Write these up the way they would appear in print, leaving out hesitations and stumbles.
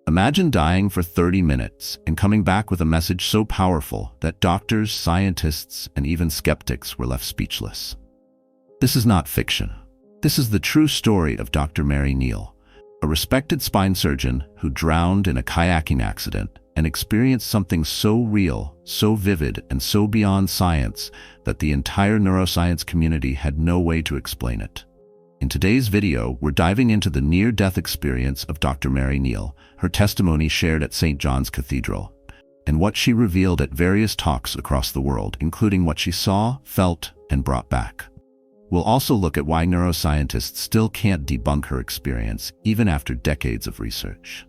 Imagine dying for 30 minutes and coming back with a message so powerful that doctors, scientists, and even skeptics were left speechless. This is not fiction. This is the true story of Dr. Mary Neal, a respected spine surgeon who drowned in a kayaking accident and experienced something so real, so vivid, and so beyond science that the entire neuroscience community had no way to explain it. In today's video, we're diving into the near-death experience of Dr. Mary Neal, her testimony shared at St. John's Cathedral, and what she revealed at various talks across the world, including what she saw, felt, and brought back. We'll also look at why neuroscientists still can't debunk her experience, even after decades of research.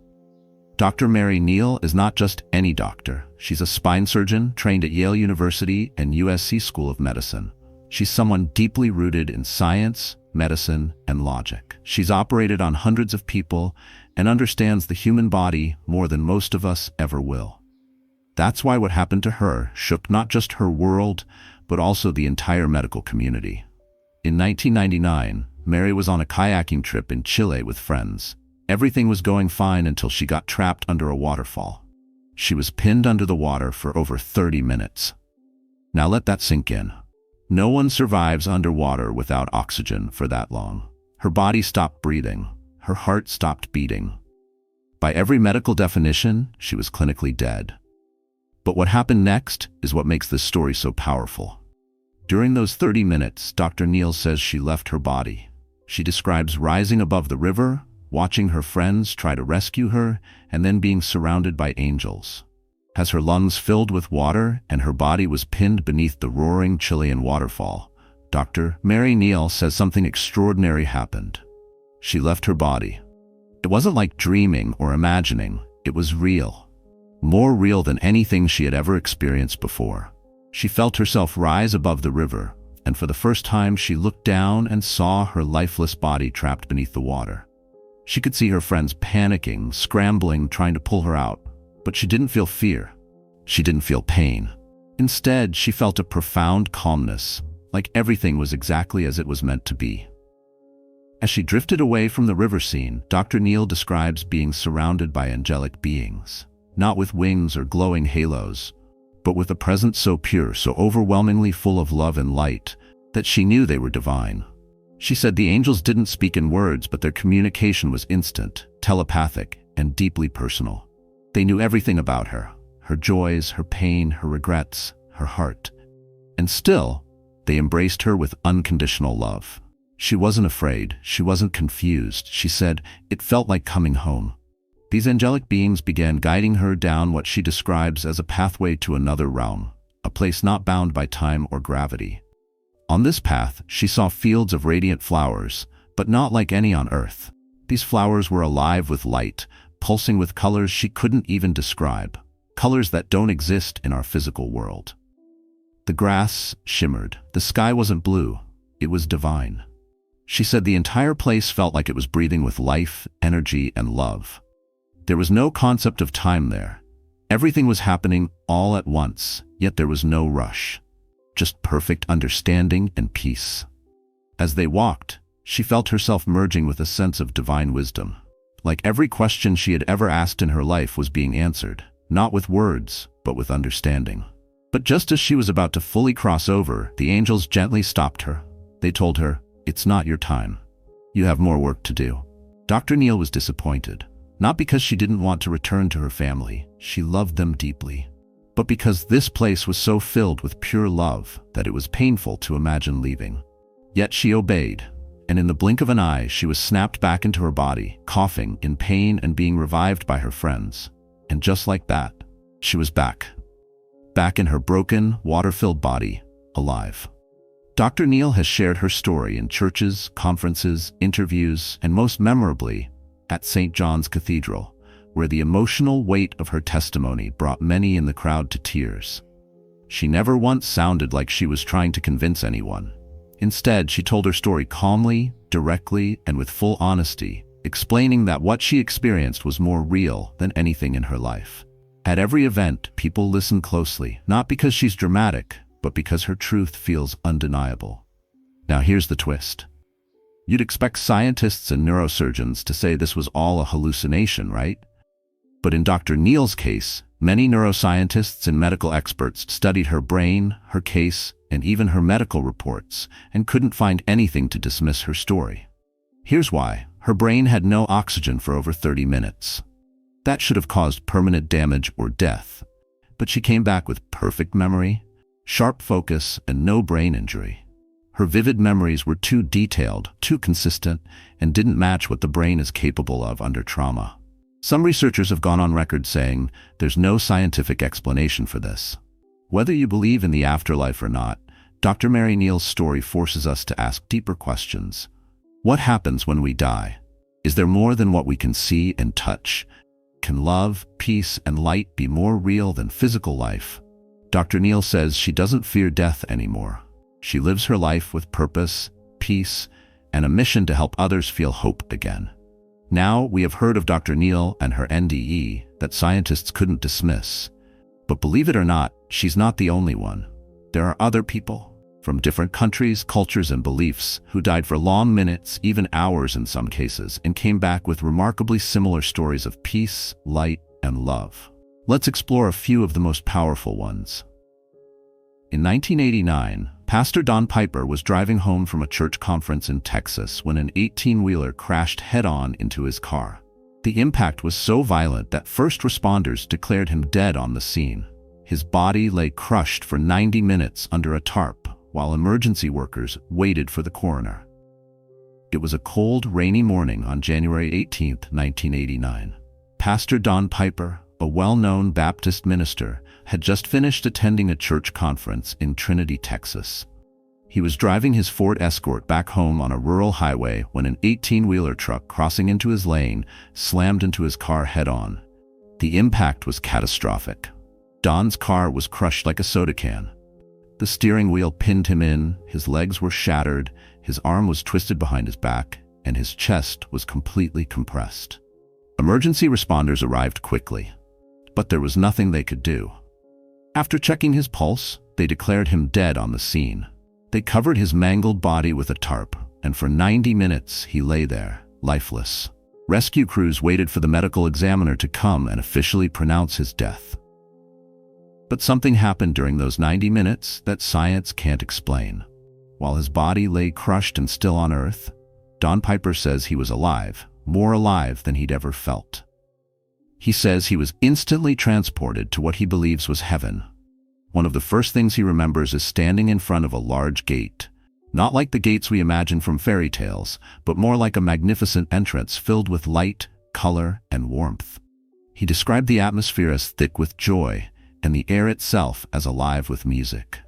Dr. Mary Neal is not just any doctor. She's a spine surgeon trained at Yale University and USC School of Medicine. She's someone deeply rooted in science, medicine, and logic. She's operated on hundreds of people and understands the human body more than most of us ever will. That's why what happened to her shook not just her world, but also the entire medical community. In 1999, Mary was on a kayaking trip in Chile with friends. Everything was going fine until she got trapped under a waterfall. She was pinned under the water for over 30 minutes. Now let that sink in. No one survives underwater without oxygen for that long. Her body stopped breathing. Her heart stopped beating. By every medical definition, she was clinically dead. But what happened next is what makes this story so powerful. During those 30 minutes, Dr. Neal says she left her body. She describes rising above the river, watching her friends try to rescue her, and then being surrounded by angels. As her lungs filled with water and her body was pinned beneath the roaring Chilean waterfall, Dr. Mary Neal says something extraordinary happened. She left her body. It wasn't like dreaming or imagining, it was real. More real than anything she had ever experienced before. She felt herself rise above the river, and for the first time she looked down and saw her lifeless body trapped beneath the water. She could see her friends panicking, scrambling, trying to pull her out. But she didn't feel fear. She didn't feel pain. Instead, she felt a profound calmness, like everything was exactly as it was meant to be. As she drifted away from the river scene, Dr. Neal describes being surrounded by angelic beings, not with wings or glowing halos, but with a presence so pure, so overwhelmingly full of love and light, that she knew they were divine. She said the angels didn't speak in words, but their communication was instant, telepathic, and deeply personal. They knew everything about her joys, her pain, her regrets, her heart. And still, they embraced her with unconditional love. She wasn't afraid, she wasn't confused. She said it felt like coming home. These angelic beings began guiding her down what she describes as a pathway to another realm, a place not bound by time or gravity. On this path, she saw fields of radiant flowers, but not like any on earth. These flowers were alive with light, pulsing with colors she couldn't even describe, colors that don't exist in our physical world. The grass shimmered. The sky wasn't blue, it was divine. She said the entire place felt like it was breathing with life, energy, and love. There was no concept of time there. Everything was happening all at once, yet there was no rush. Just perfect understanding and peace. As they walked, she felt herself merging with a sense of divine wisdom. Like every question she had ever asked in her life was being answered, not with words, but with understanding. But just as she was about to fully cross over, the angels gently stopped her. They told her, "It's not your time. You have more work to do." Dr. Neal was disappointed, not because she didn't want to return to her family, she loved them deeply, but because this place was so filled with pure love that it was painful to imagine leaving. Yet she obeyed. And in the blink of an eye, she was snapped back into her body, coughing, in pain, and being revived by her friends. And just like that, she was back. Back in her broken, water-filled body, alive. Dr. Neal has shared her story in churches, conferences, interviews, and most memorably, at St. John's Cathedral, where the emotional weight of her testimony brought many in the crowd to tears. She never once sounded like she was trying to convince anyone. Instead, she told her story calmly, directly, and with full honesty, explaining that what she experienced was more real than anything in her life. At every event, people listen closely, not because she's dramatic, but because her truth feels undeniable. Now here's the twist. You'd expect scientists and neurosurgeons to say this was all a hallucination, right? But in Dr. Neal's case, many neuroscientists and medical experts studied her brain, her case, and even her medical reports, and couldn't find anything to dismiss her story. Here's why. Her brain had no oxygen for over 30 minutes. That should have caused permanent damage or death. But she came back with perfect memory, sharp focus, and no brain injury. Her vivid memories were too detailed, too consistent, and didn't match what the brain is capable of under trauma. Some researchers have gone on record saying there's no scientific explanation for this. Whether you believe in the afterlife or not, Dr. Mary Neal's story forces us to ask deeper questions. What happens when we die? Is there more than what we can see and touch? Can love, peace, and light be more real than physical life? Dr. Neal says she doesn't fear death anymore. She lives her life with purpose, peace, and a mission to help others feel hope again. Now we have heard of Dr. Neal and her NDE that scientists couldn't dismiss. But believe it or not, she's not the only one. There are other people, from different countries, cultures, and beliefs, who died for long minutes, even hours in some cases, and came back with remarkably similar stories of peace, light, and love. Let's explore a few of the most powerful ones. In 1989, Pastor Don Piper was driving home from a church conference in Texas when an 18-wheeler crashed head-on into his car. The impact was so violent that first responders declared him dead on the scene. His body lay crushed for 90 minutes under a tarp, while emergency workers waited for the coroner. It was a cold, rainy morning on January 18, 1989. Pastor Don Piper, a well-known Baptist minister, had just finished attending a church conference in Trinity, Texas. He was driving his Ford Escort back home on a rural highway when an 18-wheeler truck crossing into his lane slammed into his car head-on. The impact was catastrophic. Don's car was crushed like a soda can. The steering wheel pinned him in, his legs were shattered, his arm was twisted behind his back, and his chest was completely compressed. Emergency responders arrived quickly, but there was nothing they could do. After checking his pulse, they declared him dead on the scene. They covered his mangled body with a tarp, and for 90 minutes he lay there, lifeless. Rescue crews waited for the medical examiner to come and officially pronounce his death. But something happened during those 90 minutes that science can't explain. While his body lay crushed and still on Earth, Don Piper says he was alive, more alive than he'd ever felt. He says he was instantly transported to what he believes was heaven. One of the first things he remembers is standing in front of a large gate, not like the gates we imagine from fairy tales, but more like a magnificent entrance filled with light, color, and warmth. He described the atmosphere as thick with joy, and the air itself as alive with music.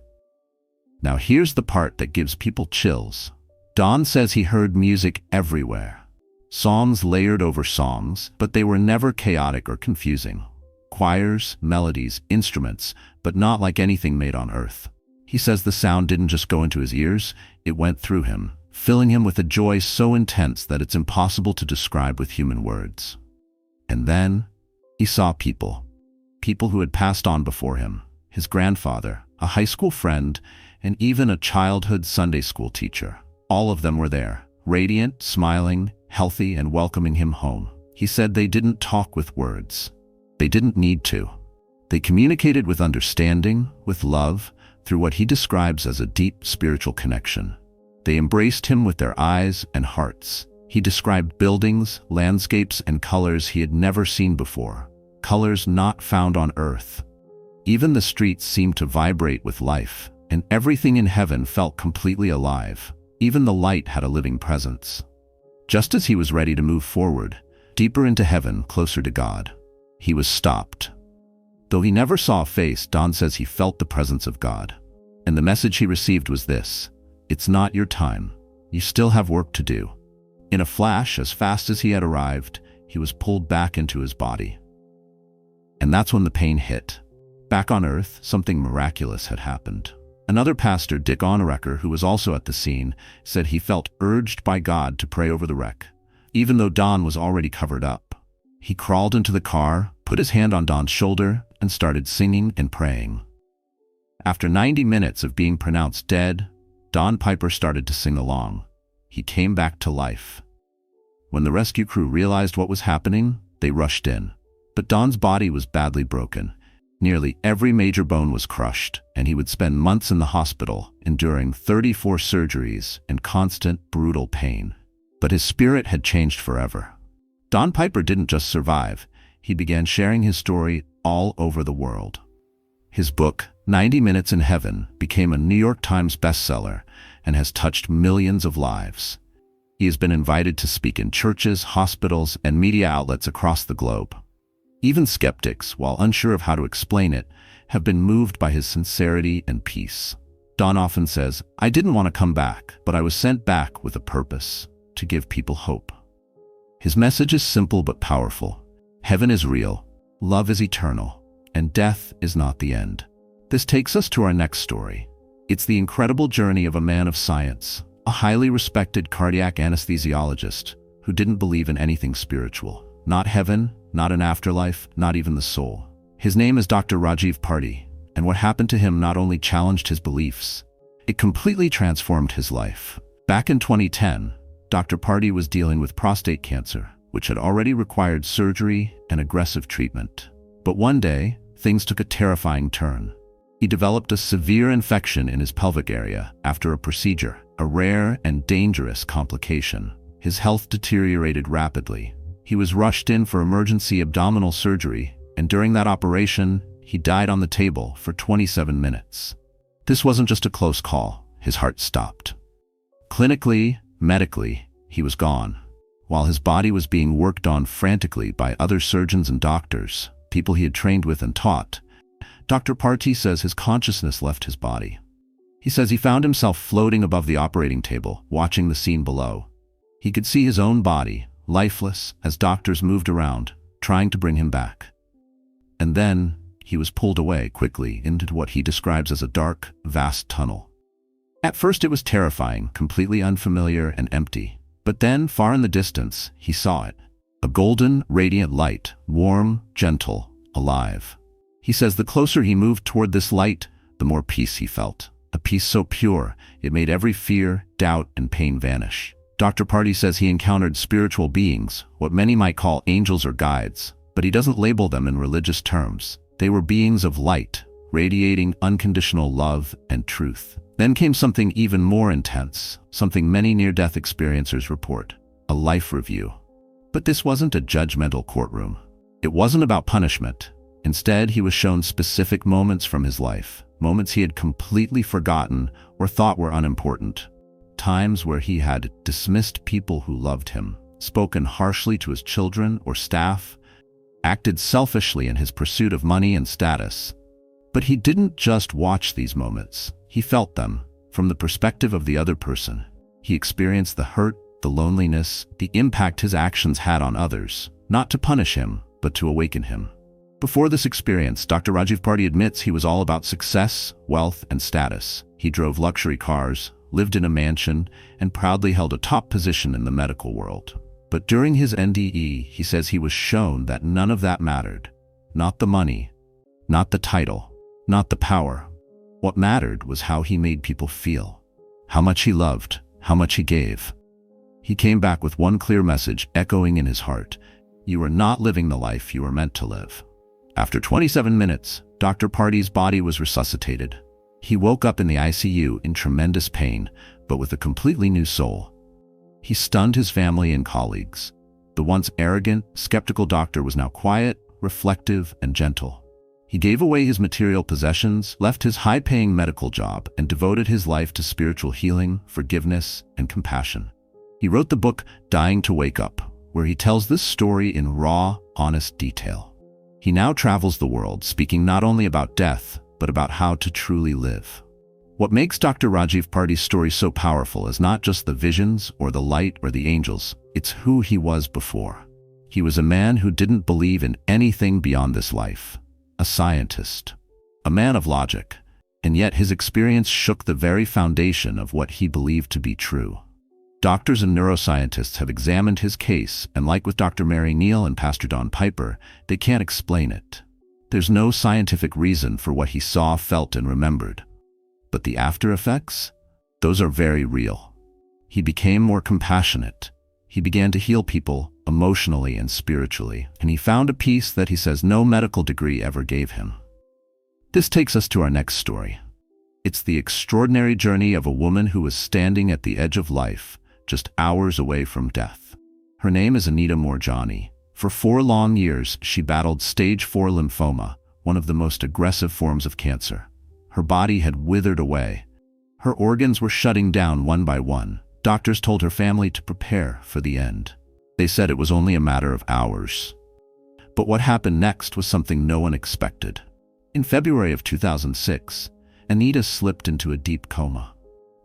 Now here's the part that gives people chills. Don says he heard music everywhere. Songs layered over songs, but they were never chaotic or confusing. Choirs, melodies, instruments, but not like anything made on Earth. He says the sound didn't just go into his ears, it went through him, filling him with a joy so intense that it's impossible to describe with human words. And then, he saw people who had passed on before him, his grandfather, a high school friend, and even a childhood Sunday school teacher. All of them were there, radiant, smiling, healthy, and welcoming him home. He said they didn't talk with words. They didn't need to. They communicated with understanding, with love, through what he describes as a deep spiritual connection. They embraced him with their eyes and hearts. He described buildings, landscapes, and colors he had never seen before, colors not found on Earth. Even the streets seemed to vibrate with life, and everything in heaven felt completely alive. Even the light had a living presence. Just as he was ready to move forward, deeper into heaven, closer to God, he was stopped. Though he never saw a face, Don says he felt the presence of God. And the message he received was this: it's not your time. You still have work to do. In a flash, as fast as he had arrived, he was pulled back into his body. And that's when the pain hit. Back on Earth, something miraculous had happened. Another pastor, Dick Oneracker, who was also at the scene, said he felt urged by God to pray over the wreck, even though Don was already covered up. He crawled into the car, put his hand on Don's shoulder, and started singing and praying. After 90 minutes of being pronounced dead, Don Piper started to sing along. He came back to life. When the rescue crew realized what was happening, they rushed in. But Don's body was badly broken. Nearly every major bone was crushed, and he would spend months in the hospital, enduring 34 surgeries and constant, brutal pain. But his spirit had changed forever. Don Piper didn't just survive. He began sharing his story all over the world. His book, 90 Minutes in Heaven, became a New York Times bestseller and has touched millions of lives. He has been invited to speak in churches, hospitals, and media outlets across the globe. Even skeptics, while unsure of how to explain it, have been moved by his sincerity and peace. Don often says, "I didn't want to come back, but I was sent back with a purpose, to give people hope." His message is simple but powerful. Heaven is real, love is eternal, and death is not the end. This takes us to our next story. It's the incredible journey of a man of science, a highly respected cardiac anesthesiologist who didn't believe in anything spiritual. Not heaven, not an afterlife, not even the soul. His name is Dr. Rajiv Parti, and what happened to him not only challenged his beliefs, it completely transformed his life. Back in 2010, Dr. Parti was dealing with prostate cancer, which had already required surgery and aggressive treatment. But one day, things took a terrifying turn. He developed a severe infection in his pelvic area after a procedure, a rare and dangerous complication. His health deteriorated rapidly. He was rushed in for emergency abdominal surgery, and during that operation, he died on the table for 27 minutes. This wasn't just a close call. His heart stopped. Clinically, medically, he was gone. While his body was being worked on frantically by other surgeons and doctors, people he had trained with and taught, Dr. Parti says his consciousness left his body. He says he found himself floating above the operating table, watching the scene below. He could see his own body, lifeless, as doctors moved around, trying to bring him back. And then, he was pulled away quickly into what he describes as a dark, vast tunnel. At first it was terrifying, completely unfamiliar and empty. But then, far in the distance, he saw it. A golden, radiant light, warm, gentle, alive. He says the closer he moved toward this light, the more peace he felt. A peace so pure, it made every fear, doubt, and pain vanish. Dr. Parti says he encountered spiritual beings, what many might call angels or guides, but he doesn't label them in religious terms. They were beings of light, radiating unconditional love and truth. Then came something even more intense, something many near-death experiencers report, a life review. But this wasn't a judgmental courtroom. It wasn't about punishment. Instead, he was shown specific moments from his life, moments he had completely forgotten or thought were unimportant. Times where he had dismissed people who loved him, spoken harshly to his children or staff, acted selfishly in his pursuit of money and status. But he didn't just watch these moments. He felt them from the perspective of the other person. He experienced the hurt, the loneliness, the impact his actions had on others, not to punish him, but to awaken him. Before this experience, Dr. Rajiv Parti admits he was all about success, wealth, and status. He drove luxury cars, lived in a mansion, and proudly held a top position in the medical world. But during his NDE, he says he was shown that none of that mattered. Not the money, not the title, not the power. What mattered was how he made people feel, how much he loved, how much he gave. He came back with one clear message echoing in his heart: you are not living the life you are meant to live. After 27 minutes, Dr. Parti's body was resuscitated. He woke up in the ICU in tremendous pain, but with a completely new soul. He stunned his family and colleagues. The once arrogant, skeptical doctor was now quiet, reflective, and gentle. He gave away his material possessions, left his high-paying medical job, and devoted his life to spiritual healing, forgiveness, and compassion. He wrote the book Dying to Wake Up, where he tells this story in raw, honest detail. He now travels the world, speaking not only about death, but about how to truly live. What makes Dr. Rajiv Parti's story so powerful is not just the visions or the light or the angels, it's who he was before. He was a man who didn't believe in anything beyond this life, a scientist, a man of logic, and yet his experience shook the very foundation of what he believed to be true. Doctors and neuroscientists have examined his case, and like with Dr. Neal and Pastor Don Piper, they can't explain it. There's no scientific reason for what he saw, felt, and remembered. But the after effects? Those are very real. He became more compassionate. He began to heal people emotionally and spiritually, and he found a peace that he says no medical degree ever gave him. This takes us to our next story. It's the extraordinary journey of a woman who was standing at the edge of life, just hours away from death. Her name is Anita Moorjani. For 4 long years, she battled stage 4 lymphoma, one of the most aggressive forms of cancer. Her body had withered away. Her organs were shutting down one by one. Doctors told her family to prepare for the end. They said it was only a matter of hours. But what happened next was something no one expected. In February of 2006, Anita slipped into a deep coma.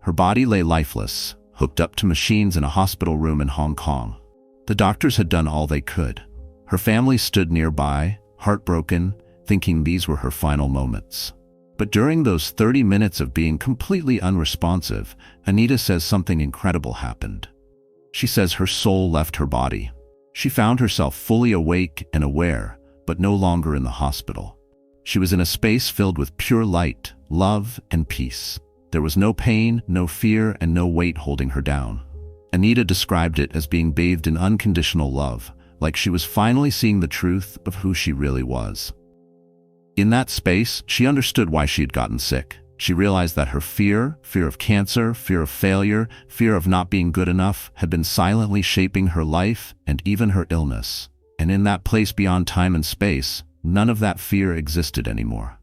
Her body lay lifeless, hooked up to machines in a hospital room in Hong Kong. The doctors had done all they could. Her family stood nearby, heartbroken, thinking these were her final moments. But during those 30 minutes of being completely unresponsive, Anita says something incredible happened. She says her soul left her body. She found herself fully awake and aware, but no longer in the hospital. She was in a space filled with pure light, love, and peace. There was no pain, no fear, and no weight holding her down. Anita described it as being bathed in unconditional love, like she was finally seeing the truth of who she really was. In that space, she understood why she had gotten sick. She realized that her fear of cancer, fear of failure, fear of not being good enough, had been silently shaping her life and even her illness. And in that place beyond time and space, none of that fear existed anymore.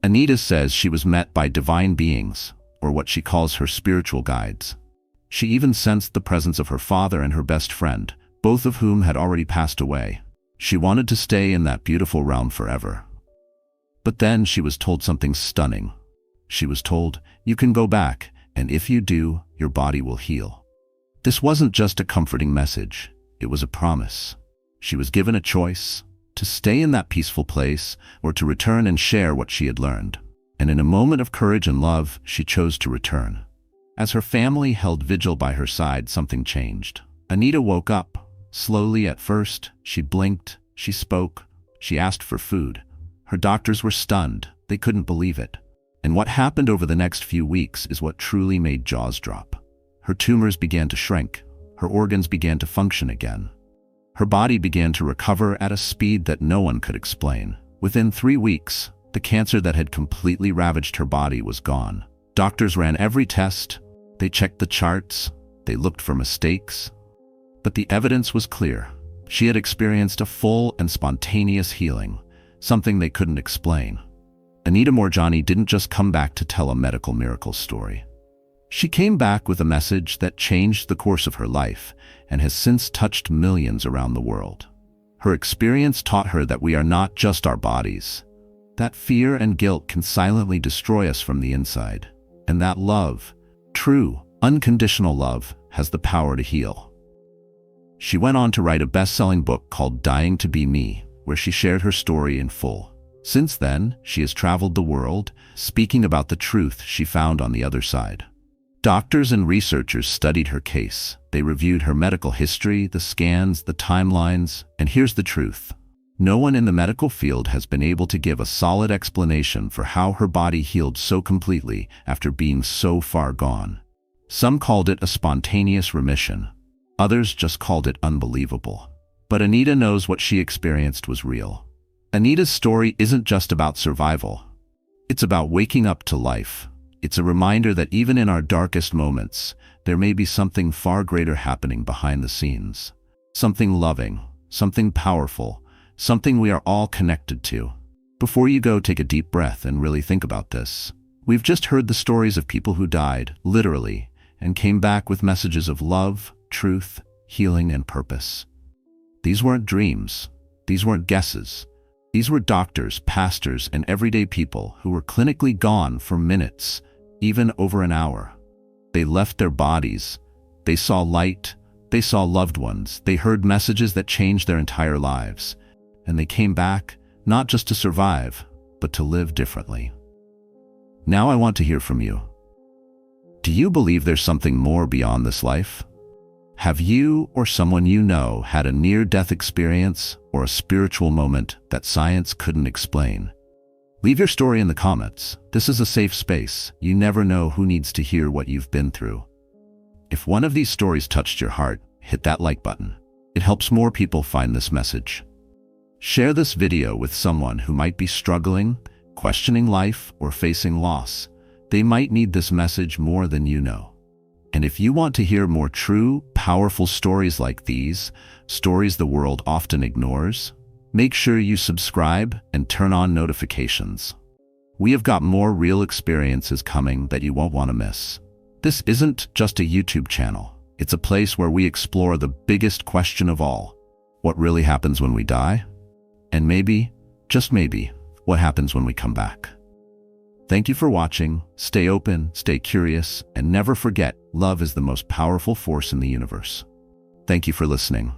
Anita says she was met by divine beings, or what she calls her spiritual guides. She even sensed the presence of her father and her best friend, both of whom had already passed away. She wanted to stay in that beautiful realm forever. But then she was told something stunning. She was told, "You can go back, and if you do, your body will heal." This wasn't just a comforting message, it was a promise. She was given a choice, to stay in that peaceful place or to return and share what she had learned. And in a moment of courage and love, she chose to return. As her family held vigil by her side, something changed. Anita woke up. Slowly at first, she blinked, she spoke, she asked for food. Her doctors were stunned. They couldn't believe it. And what happened over the next few weeks is what truly made jaws drop. Her tumors began to shrink. Her organs began to function again. Her body began to recover at a speed that no one could explain. Within 3 weeks, the cancer that had completely ravaged her body was gone. Doctors ran every test. They checked the charts. They looked for mistakes. But the evidence was clear. She had experienced a full and spontaneous healing, something they couldn't explain. Anita Moorjani didn't just come back to tell a medical miracle story. She came back with a message that changed the course of her life and has since touched millions around the world. Her experience taught her that we are not just our bodies, that fear and guilt can silently destroy us from the inside, and that love, true, unconditional love, has the power to heal. She went on to write a best-selling book called Dying to Be Me, where she shared her story in full. Since then, she has traveled the world, speaking about the truth she found on the other side. Doctors and researchers studied her case. They reviewed her medical history, the scans, the timelines, and here's the truth. No one in the medical field has been able to give a solid explanation for how her body healed so completely after being so far gone. Some called it a spontaneous remission. Others just called it unbelievable. But Anita knows what she experienced was real. Anita's story isn't just about survival. It's about waking up to life. It's a reminder that even in our darkest moments, there may be something far greater happening behind the scenes. Something loving, something powerful, something we are all connected to. Before you go, take a deep breath and really think about this. We've just heard the stories of people who died, literally, and came back with messages of love, truth, healing, and purpose. These weren't dreams. These weren't guesses. These were doctors, pastors, and everyday people who were clinically gone for minutes, even over an hour. They left their bodies. They saw light. They saw loved ones. They heard messages that changed their entire lives. And they came back, not just to survive, but to live differently. Now I want to hear from you. Do you believe there's something more beyond this life? Have you or someone you know had a near-death experience or a spiritual moment that science couldn't explain? Leave your story in the comments. This is a safe space. You never know who needs to hear what you've been through. If one of these stories touched your heart, hit that like button. It helps more people find this message. Share this video with someone who might be struggling, questioning life, or facing loss. They might need this message more than you know. And if you want to hear more true, powerful stories like these, stories the world often ignores, make sure you subscribe and turn on notifications. We have got more real experiences coming that you won't want to miss. This isn't just a YouTube channel. It's a place where we explore the biggest question of all: what really happens when we die? And maybe, just maybe, what happens when we come back? Thank you for watching. Stay open, stay curious, and never forget, love is the most powerful force in the universe. Thank you for listening.